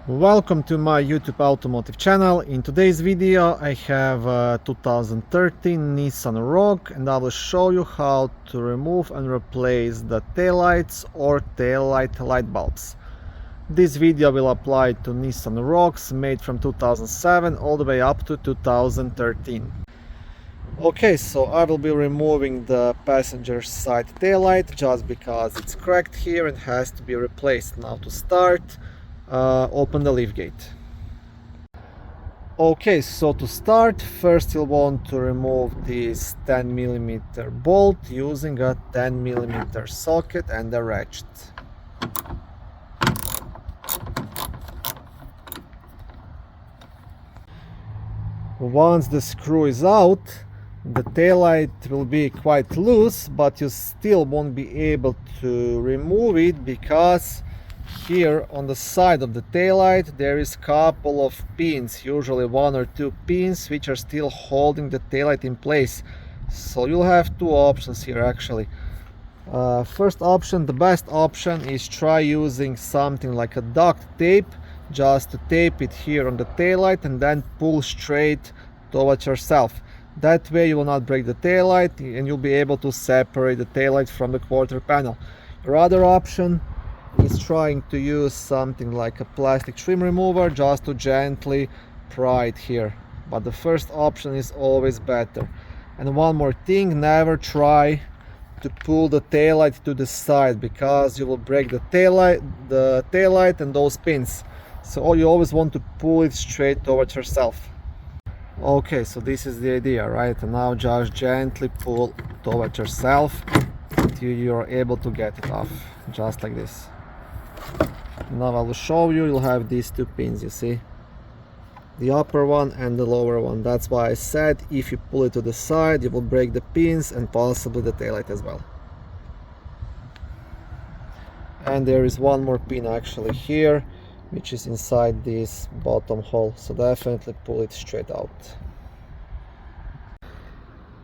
Welcome to my YouTube automotive channel. In today's video I have a 2013 Nissan Rogue and I will show you how to remove and replace the taillights or taillight light bulbs. This video will apply to Nissan Rogues made from 2007 all the way up to 2013. Okay, so I will be removing the passenger side taillight just because it's cracked here and has to be replaced. Now to start, open the lift gate. Okay, so to start, first you'll want to remove this 10mm bolt using a 10mm socket and a ratchet. Once the screw is out, the taillight will be quite loose, but you still won't be able to remove it because here on the side of the taillight there is a couple of pins, usually one or two pins, which are still holding the taillight in place. So you'll have two options here actually. First option, the best option, is try using something like a duct tape, just to tape it here on the taillight and then pull straight towards yourself. That way you will not break the taillight and you'll be able to separate the taillight from the quarter panel. Your other option is trying to use something like a plastic trim remover just to gently pry it here. But the first option is always better. And one more thing, never try to pull the taillight to the side because you will break the taillight and those pins. So you always want to pull it straight towards yourself. Okay, so this is the idea, right? And now just gently pull towards yourself until you're able to get it off, just like this. Now I will show you. You'll have these two pins, you see, the upper one and the lower one. That's why I said if you pull it to the side you will break the pins and possibly the taillight as well. And there is one more pin actually here, which is inside this bottom hole, so definitely pull it straight out.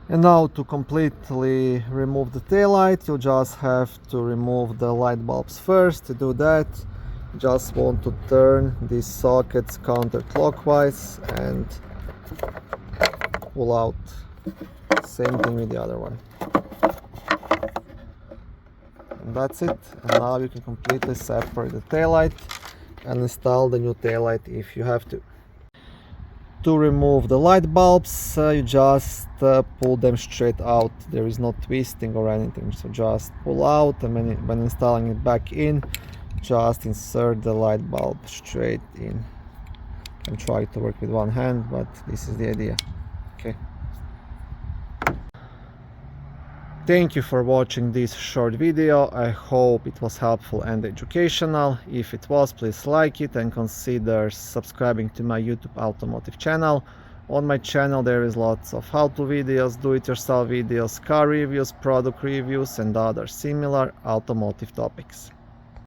And now to completely remove the taillight, you'll just have to remove the light bulbs first. To do that, you just want to turn these sockets counterclockwise and pull out. Same thing with the other one. And that's it. And now you can completely separate the taillight and install the new taillight if you have to. To remove the light bulbs, you just pull them straight out. There is no twisting or anything, so just pull out, and when installing it back in, just insert the light bulb straight in. You can try to work with one hand, but this is the idea. Okay. Thank you for watching this short video. I hope it was helpful and educational. If it was, please like it and consider subscribing to my YouTube automotive channel. On my channel there is lots of how-to videos, do-it-yourself videos, car reviews, product reviews and other similar automotive topics.